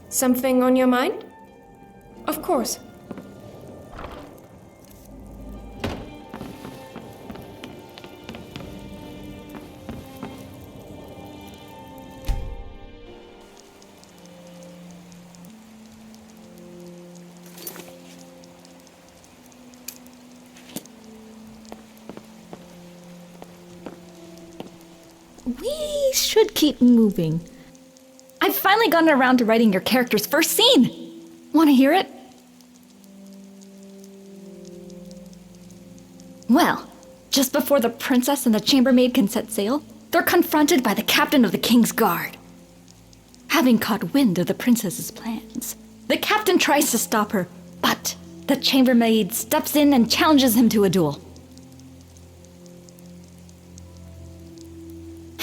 Something on your mind? Of course. We should keep moving. I've finally gotten around to writing your character's first scene. Want to hear it? Well, just before the princess and the chambermaid can set sail, they're confronted by the captain of the king's guard. Having caught wind of the princess's plans, the captain tries to stop her, but the chambermaid steps in and challenges him to a duel.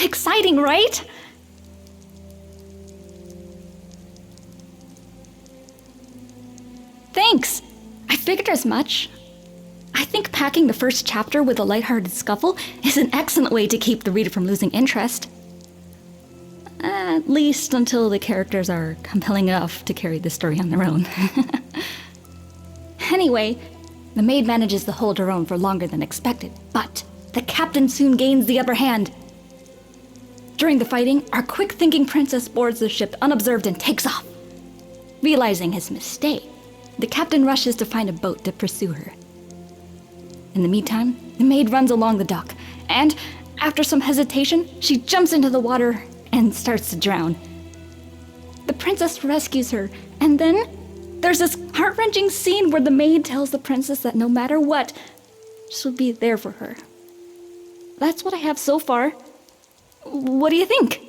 Exciting, right? Thanks. I figured as much. I think packing the first chapter with a lighthearted scuffle is an excellent way to keep the reader from losing interest. At least until the characters are compelling enough to carry the story on their own. Anyway, the maid manages to hold her own for longer than expected, but the captain soon gains the upper hand. During the fighting, our quick-thinking princess boards the ship unobserved and takes off. Realizing his mistake, the captain rushes to find a boat to pursue her. In the meantime, the maid runs along the dock, and after some hesitation, she jumps into the water and starts to drown. The princess rescues her, and then there's this heart-wrenching scene where the maid tells the princess that no matter what, she'll be there for her. That's what I have so far. What do you think?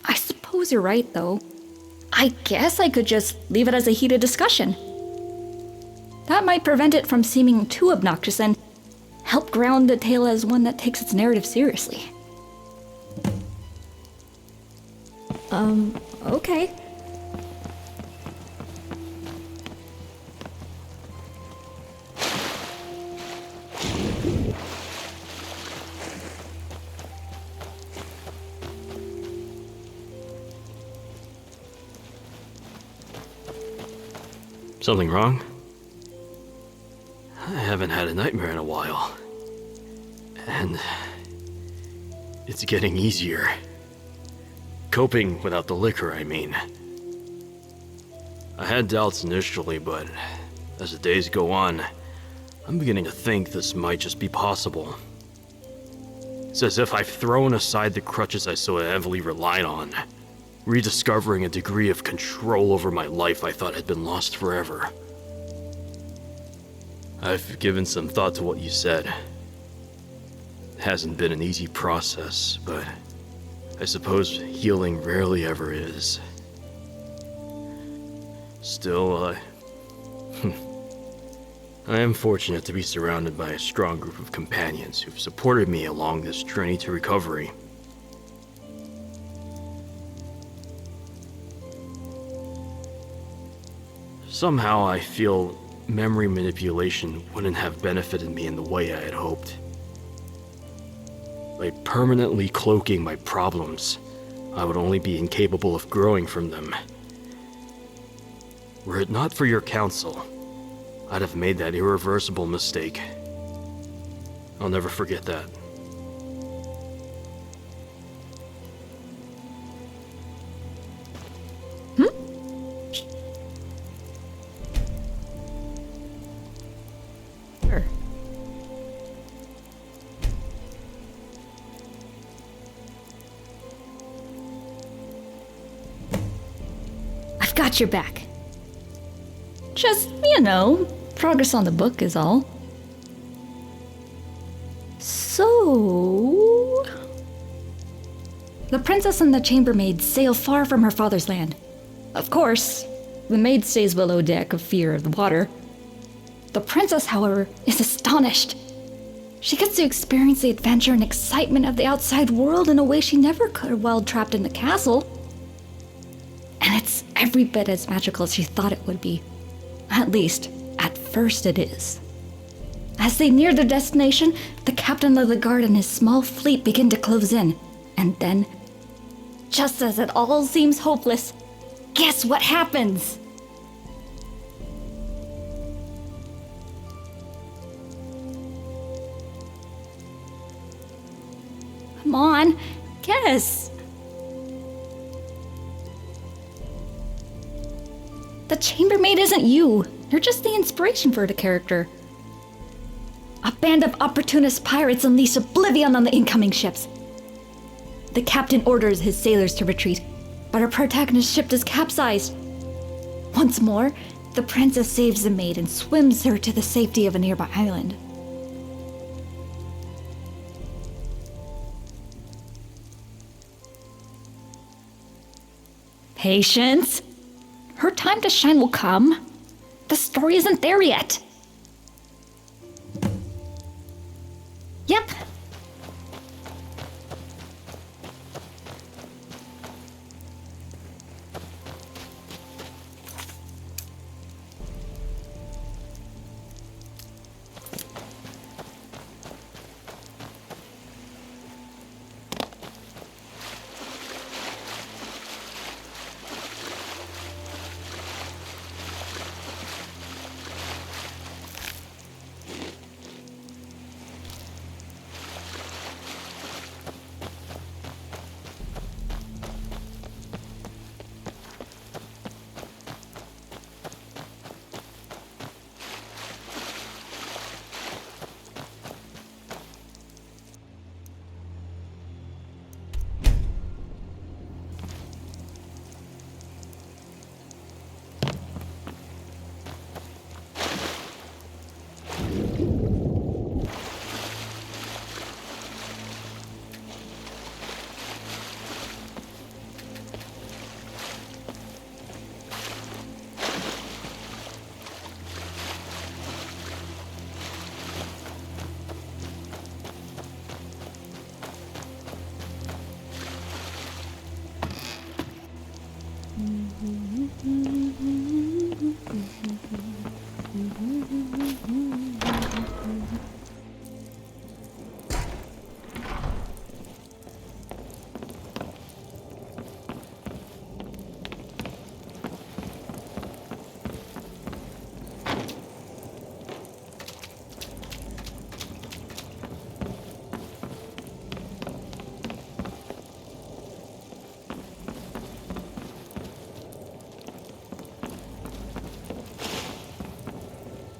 I suppose you're right, though. I guess I could just leave it as a heated discussion. That might prevent it from seeming too obnoxious and help ground the tale as one that takes its narrative seriously. Okay. Something wrong? I haven't had a nightmare in a while. And it's getting easier. Coping without the liquor, I mean. I had doubts initially, but as the days go on, I'm beginning to think this might just be possible. It's as if I've thrown aside the crutches I so heavily relied on, rediscovering a degree of control over my life I thought had been lost forever. I've given some thought to what you said. It hasn't been an easy process, but I suppose healing rarely ever is. Still, I am fortunate to be surrounded by a strong group of companions who've supported me along this journey to recovery. Somehow I feel memory manipulation wouldn't have benefited me in the way I had hoped. By permanently cloaking my problems, I would only be incapable of growing from them. Were it not for your counsel, I'd have made that irreversible mistake. I'll never forget that. Sure. I've got your back. Just, progress on the book is all. So... The princess and the chambermaid sail far from her father's land. Of course, the maid stays below deck of fear of the water. The princess, however, is astonished. She gets to experience the adventure and excitement of the outside world in a way she never could while trapped in the castle. And it's every bit as magical as she thought it would be. At least, at first it is. As they near their destination, the captain of the guard and his small fleet begin to close in. And then, just as it all seems hopeless, guess what happens? Come on, guess. The chambermaid isn't you. You're just the inspiration for the character. A band of opportunist pirates unleash oblivion on the incoming ships. The captain orders his sailors to retreat, but our protagonist's ship is capsized. Once more, the princess saves the maid and swims her to the safety of a nearby island. Patience. Her time to shine will come. The story isn't there yet. Yep.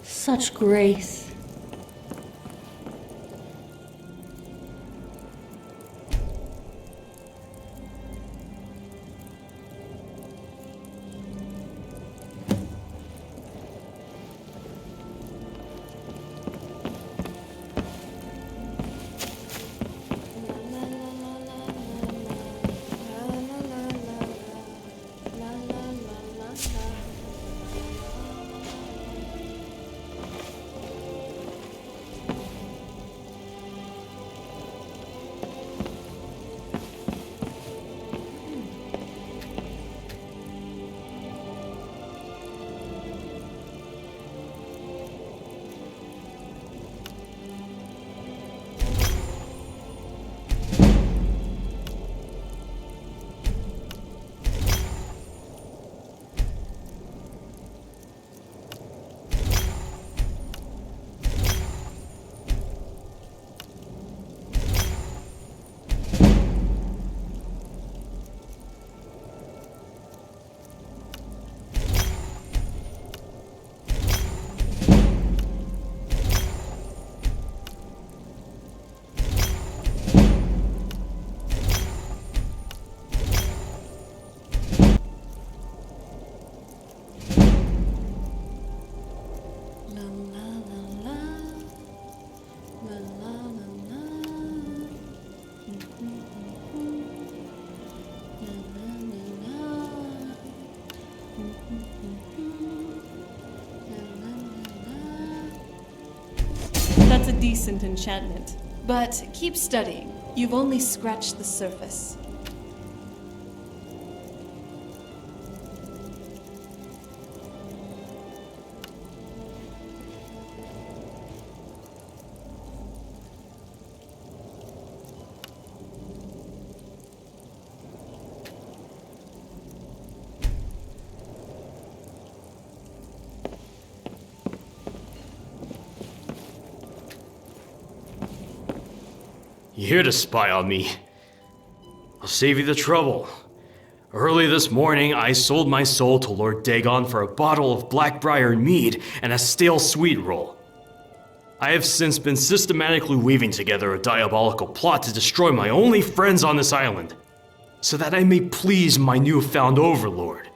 Such grace. That's a decent enchantment. But keep studying. You've only scratched the surface. You here to spy on me? I'll save you the trouble. Early this morning, I sold my soul to Lord Dagon for a bottle of Blackbriar mead and a stale sweet roll. I have since been systematically weaving together a diabolical plot to destroy my only friends on this island, so that I may please my newfound overlord.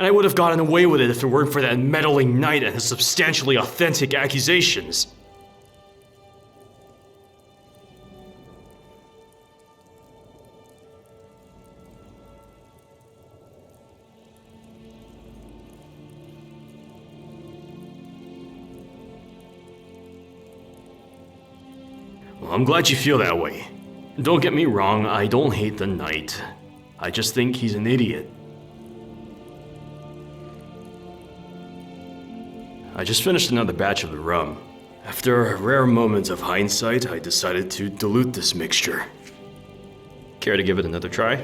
And I would have gotten away with it if it weren't for that meddling knight and his substantially authentic accusations. Well, I'm glad you feel that way. Don't get me wrong, I don't hate the knight. I just think he's an idiot. I just finished another batch of the rum. After a rare moment of hindsight, I decided to dilute this mixture. Care to give it another try?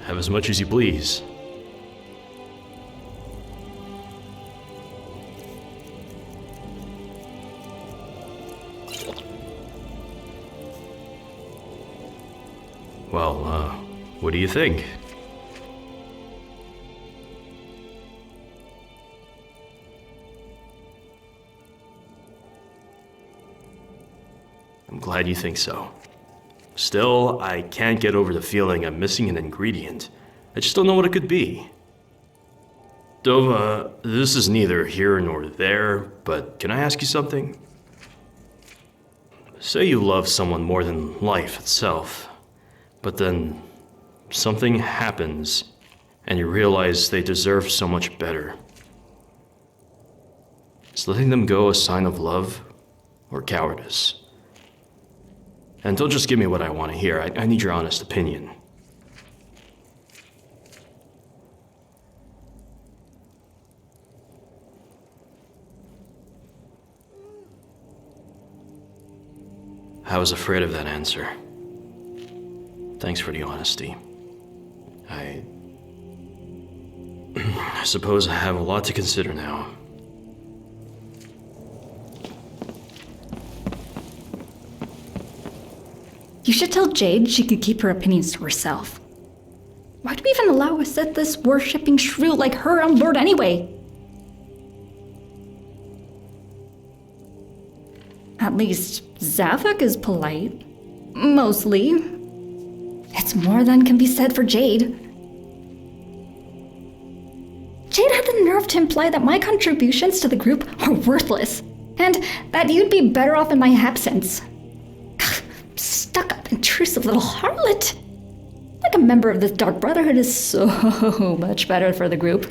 Have as much as you please. Well, what do you think? I'm glad you think so. Still, I can't get over the feeling I'm missing an ingredient. I just don't know what it could be. Dova, this is neither here nor there, but can I ask you something? Say you love someone more than life itself, but then something happens and you realize they deserve so much better. Is letting them go a sign of love or cowardice? And don't just give me what I want to hear. I need your honest opinion. I was afraid of that answer. Thanks for the honesty. I suppose I have a lot to consider now. You should tell Jade she could keep her opinions to herself. Why do we even allow a Sithis worshipping shrew like her on board anyway? At least Zathak is polite. Mostly. It's more than can be said for Jade. Jade had the nerve to imply that my contributions to the group are worthless, and that you'd be better off in my absence. Stuck-up, intrusive little harlot! Like a member of this Dark Brotherhood is so much better for the group.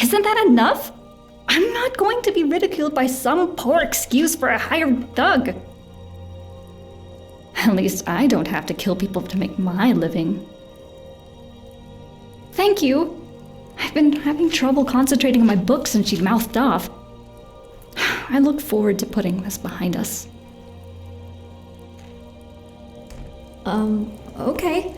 Isn't that enough? I'm not going to be ridiculed by some poor excuse for a hired thug. At least I don't have to kill people to make my living. Thank you. I've been having trouble concentrating on my book since she mouthed off. I look forward to putting this behind us. Okay.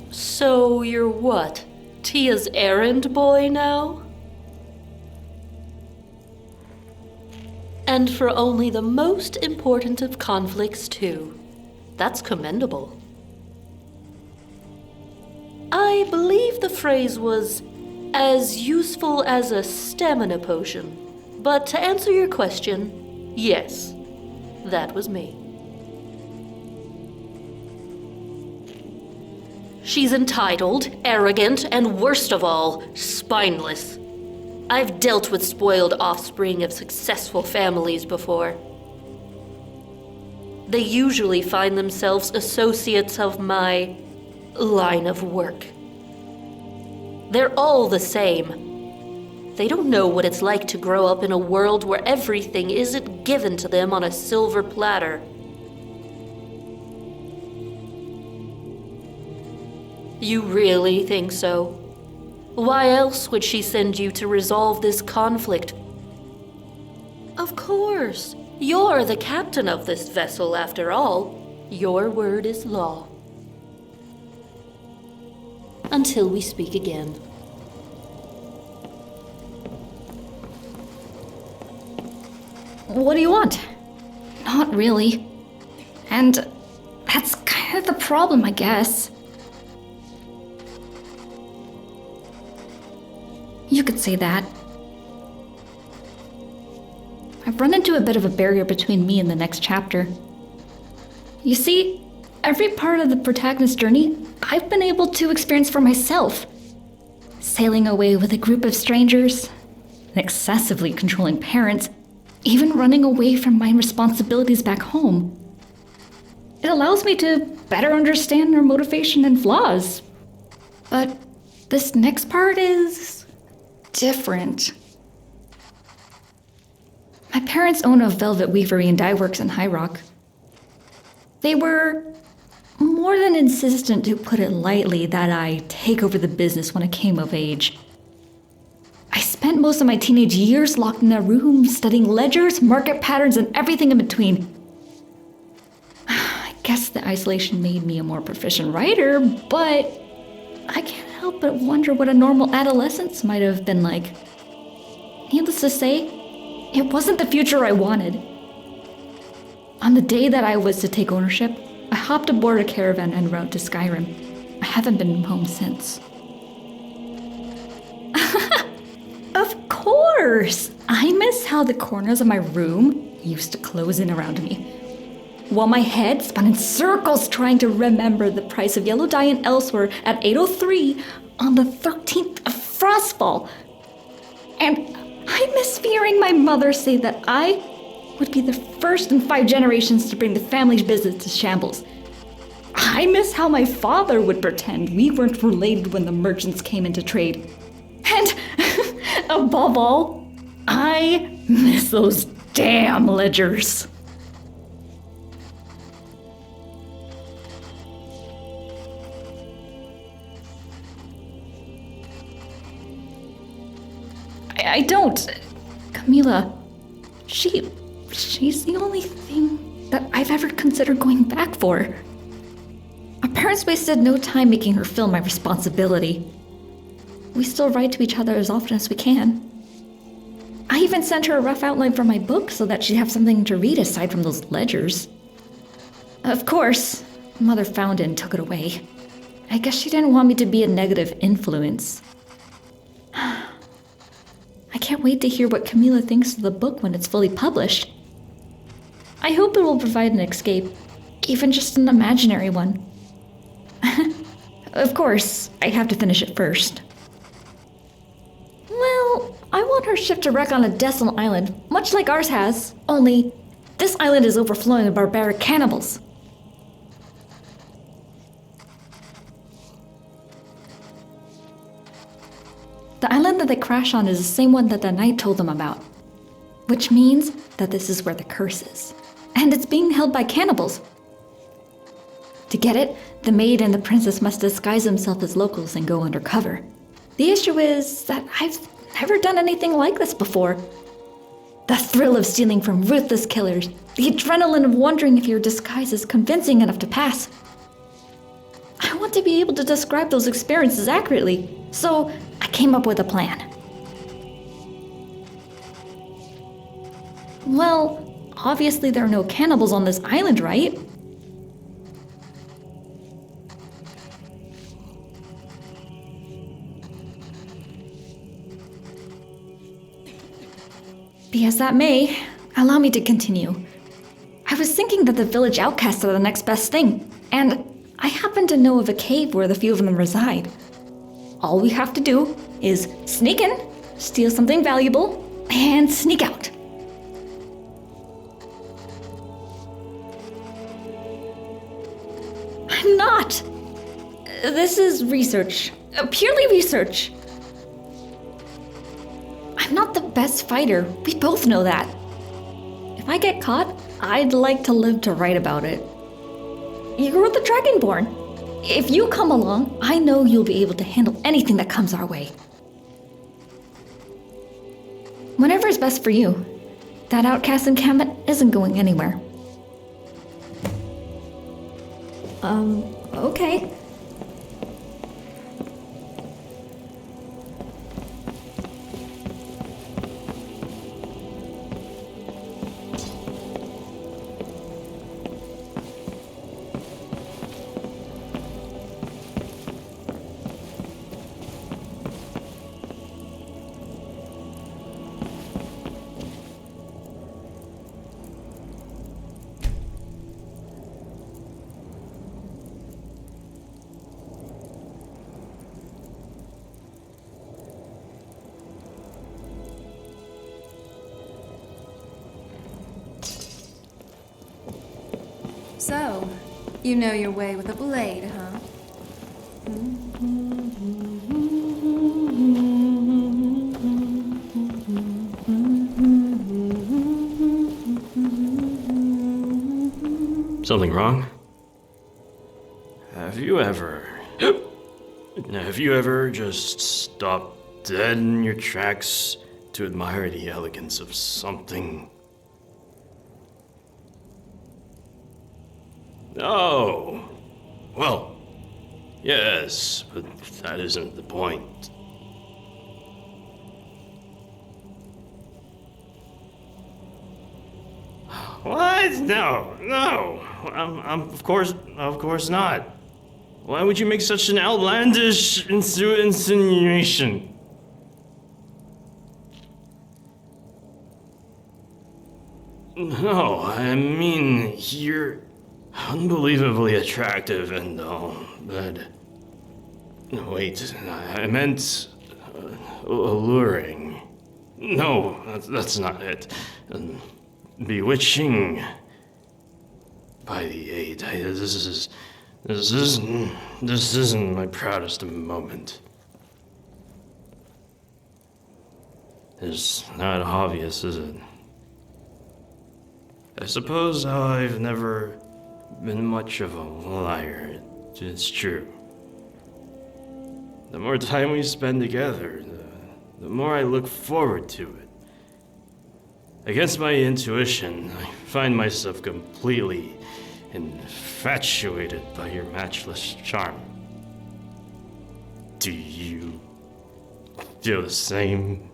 So you're what? Tia's errand boy now? And for only the most important of conflicts, too. That's commendable. I believe the phrase was, as useful as a stamina potion. But to answer your question, yes, that was me. She's entitled, arrogant, and worst of all, spineless. I've dealt with spoiled offspring of successful families before. They usually find themselves associates of my line of work. They're all the same. They don't know what it's like to grow up in a world where everything isn't given to them on a silver platter. You really think so? Why else would she send you to resolve this conflict? Of course, you're the captain of this vessel after all. Your word is law. Until we speak again. What do you want? Not really. And that's kind of the problem, I guess. You could say that. I've run into a bit of a barrier between me and the next chapter. You see, every part of the protagonist's journey, I've been able to experience for myself. Sailing away with a group of strangers, excessively controlling parents, even running away from my responsibilities back home. It allows me to better understand their motivation and flaws. But this next part is different. My parents own a velvet weavery and dye works in High Rock. They were more than insistent, to put it lightly, that I take over the business when I came of age. I spent most of my teenage years locked in a room studying ledgers, market patterns, and everything in between. I guess the isolation made me a more proficient writer, but I can't help but wonder what a normal adolescence might have been like. Needless to say, it wasn't the future I wanted. On the day that I was to take ownership, I hopped aboard a caravan en route to Skyrim. I haven't been home since. Of course! I miss how the corners of my room used to close in around me, while my head spun in circles trying to remember the price of yellow dye and elsewhere at 8:03 on the 13th of Frostfall. And I miss hearing my mother say that I would be the first in 5 generations to bring the family's business to shambles. I miss how my father would pretend we weren't related when the merchants came into trade. And above all, I miss those damn ledgers. I don't. Camila, she's the only thing that I've ever considered going back for. Our parents wasted no time making her feel my responsibility. We still write to each other as often as we can. I even sent her a rough outline for my book so that she'd have something to read aside from those ledgers. Of course, Mother found it and took it away. I guess she didn't want me to be a negative influence. I can't wait to hear what Camila thinks of the book when it's fully published. I hope it will provide an escape, even just an imaginary one. Of course, I have to finish it first. Well, I want her ship to wreck on a desolate island, much like ours has, only this island is overflowing with barbaric cannibals. The island that they crash on is the same one that the knight told them about, which means that this is where the curse is, and it's being held by cannibals. To get it, the maid and the princess must disguise themselves as locals and go undercover. The issue is that I've never done anything like this before. The thrill of stealing from ruthless killers, the adrenaline of wondering if your disguise is convincing enough to pass. I want to be able to describe those experiences accurately, so I came up with a plan. Well, obviously there are no cannibals on this island, right? Be as that may, allow me to continue. I was thinking that the village outcasts are the next best thing, and I happen to know of a cave where the few of them reside. All we have to do is sneak in, steal something valuable, and sneak out. I'm not! This is research. Purely research. I'm not the best fighter. We both know that. If I get caught, I'd like to live to write about it. You're the Dragonborn. If you come along, I know you'll be able to handle anything that comes our way. Whatever is best for you. That outcast encampment isn't going anywhere. Okay. So, you know your way with a blade, huh? Something wrong? Have you ever just stopped dead in your tracks to admire the elegance of something? No. Well, yes, but that isn't the point. What? No. I'm of course not. Why would you make such an outlandish insinuation? No, I mean, you're unbelievably attractive and all, but... No, wait, I meant... alluring. No, that's not it. Bewitching. By the eight, this isn't my proudest moment. It's not obvious, is it? I suppose I've never been much of a liar. It's true. The more time we spend together, the more I look forward to it. Against my intuition, I find myself completely infatuated by your matchless charm. Do you feel the same?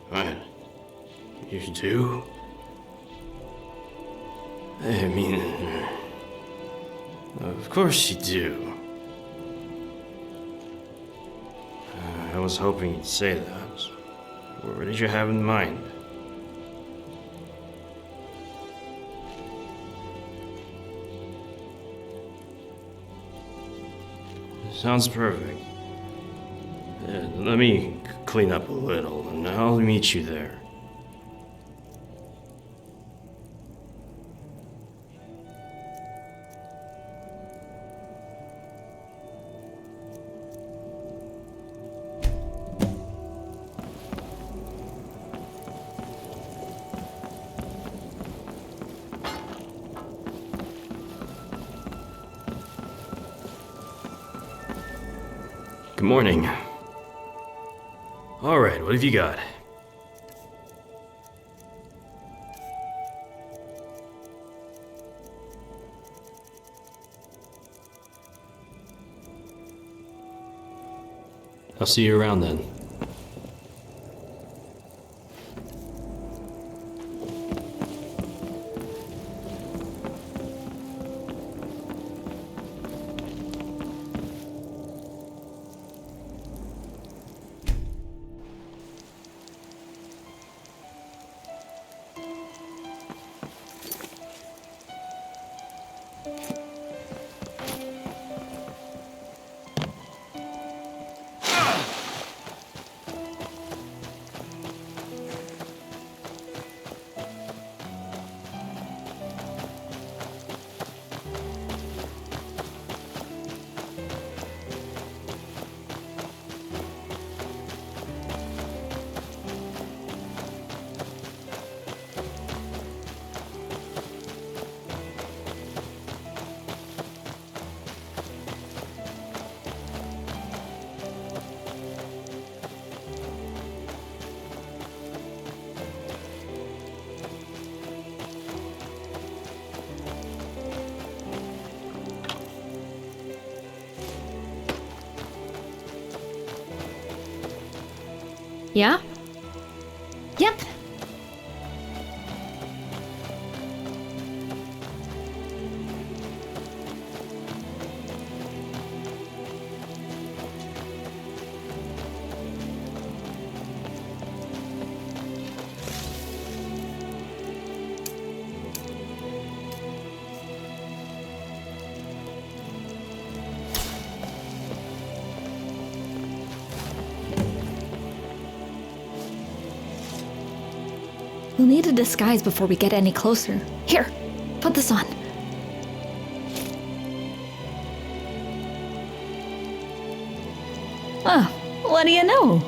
What? You do? I mean, of course you do. I was hoping you'd say that. What did you have in mind? Sounds perfect. Let me clean up a little, and I'll meet you there. Good morning. All right, what have you got? I'll see you around then. Yeah? Yep. We'll need a disguise before we get any closer. Here, put this on. Oh, what do you know?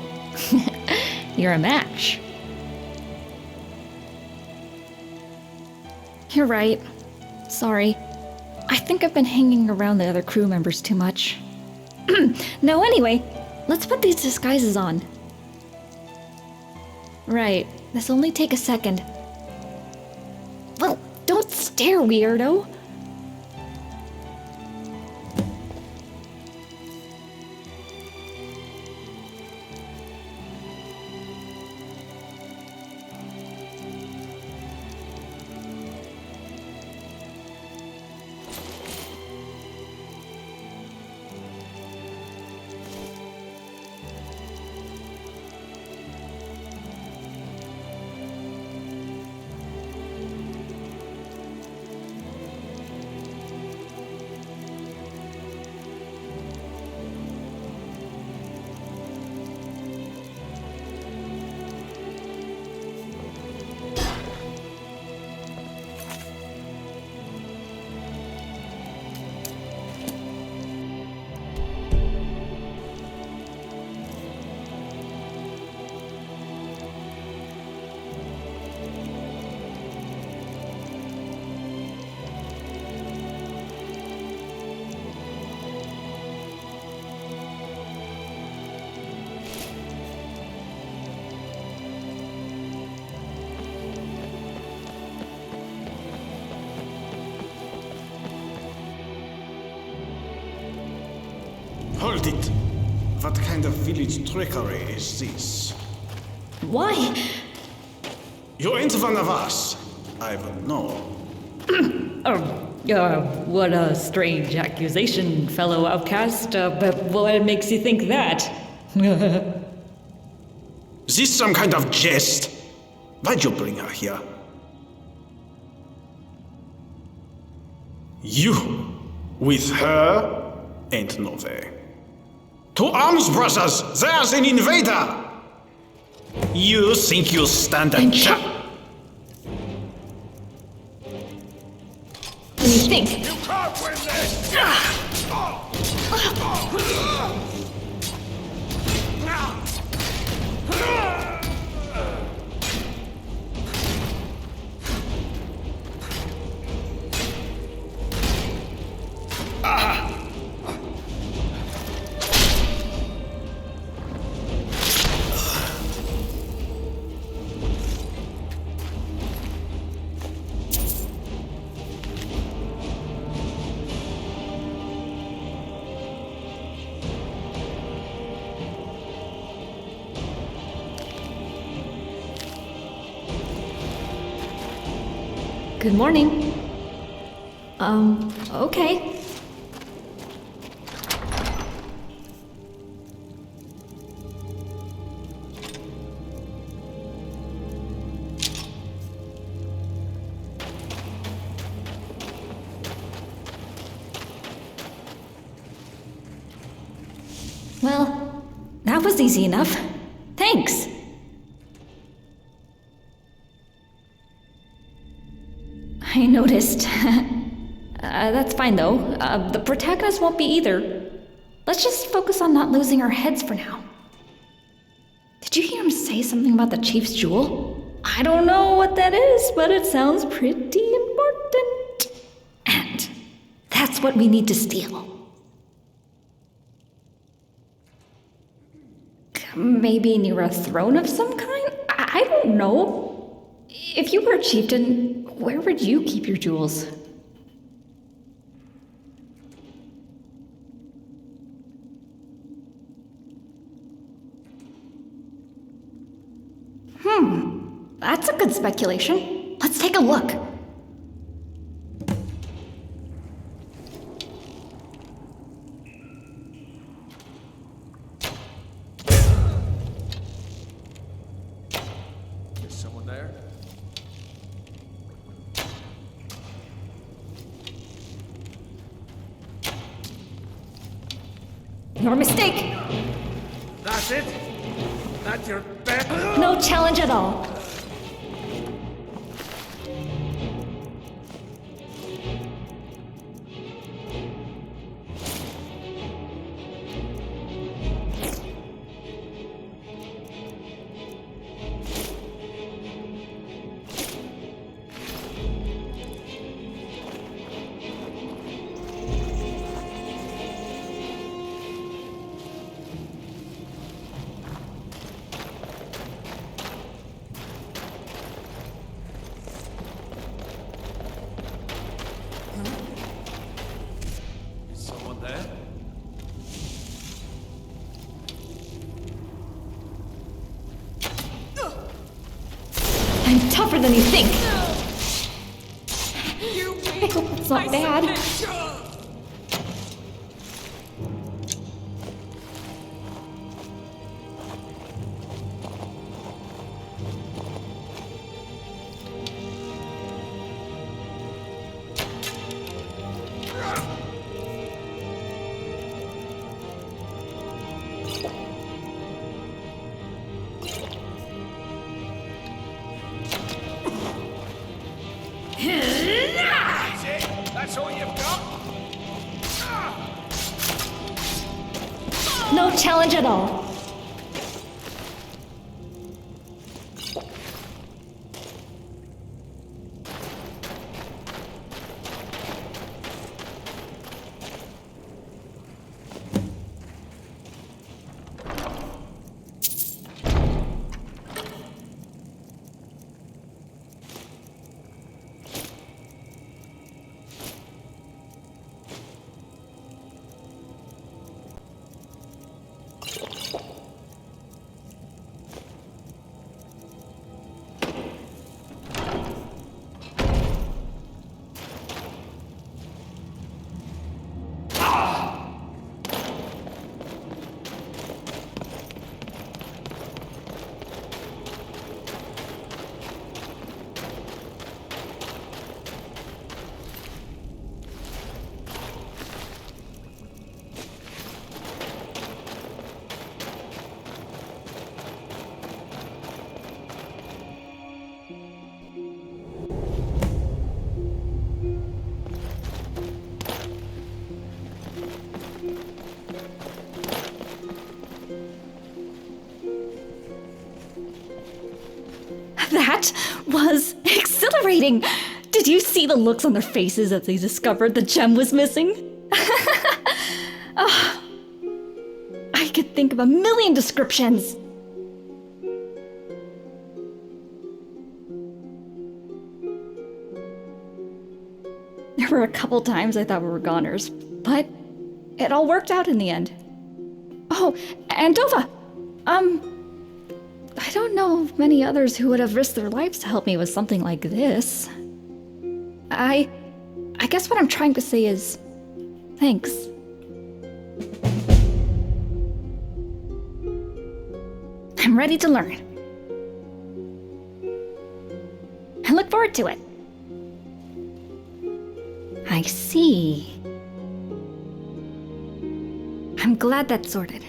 You're a match. You're right. Sorry. I think I've been hanging around the other crew members too much. No, anyway, let's put these disguises on. Right, this'll only take a second. Well, don't stare, weirdo. Hold it! What kind of village trickery is this? Why? You ain't one of us. I would know. What a strange accusation, fellow outcast. But what makes you think that? Is this some kind of jest? Why'd you bring her here? You, with her, ain't no way. To arms, brothers! There's an invader! You think you stand a chance? What do you think? You can't win this! Good morning. Okay. Well, that was easy enough. Thanks. I noticed. That's fine though. The protagonist won't be either. Let's just focus on not losing our heads for now. Did you hear him say something about the chief's jewel? I don't know what that is, but it sounds pretty important. And that's what we need to steal. Maybe near a throne of some kind? I don't know. If you were a chieftain, where would you keep your jewels? That's a good speculation. Let's take a look. Is someone there? Your mistake. That's it? That's your bet? No challenge at all. tougher than you think. I hope it's not bad. That's all you've got? No challenge at all. That was exhilarating! Did you see the looks on their faces as they discovered the gem was missing? Oh, I could think of a million descriptions! There were a couple times I thought we were goners, but it all worked out in the end. Oh, and Dova! I don't know of many others who would have risked their lives to help me with something like this. I guess what I'm trying to say is, thanks. I'm ready to learn. I look forward to it. I see. I'm glad that's sorted.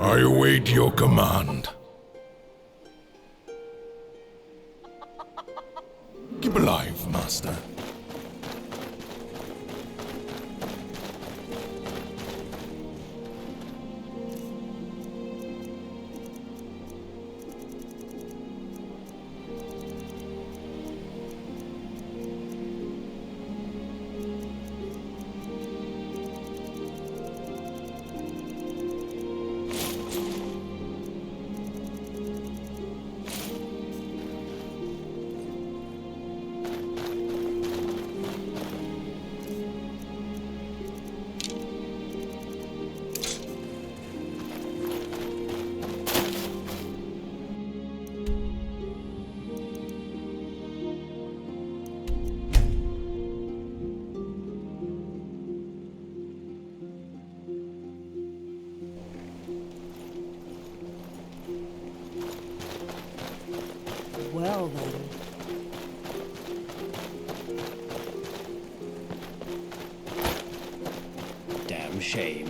I await your command. Keep alive, Master. Well then. Damn shame.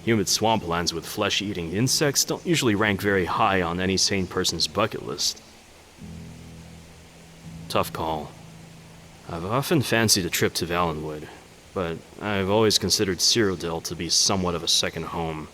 Humid swamplands with flesh-eating insects don't usually rank very high on any sane person's bucket list. Tough call. I've often fancied a trip to Valenwood, but I've always considered Cyrodiil to be somewhat of a second home.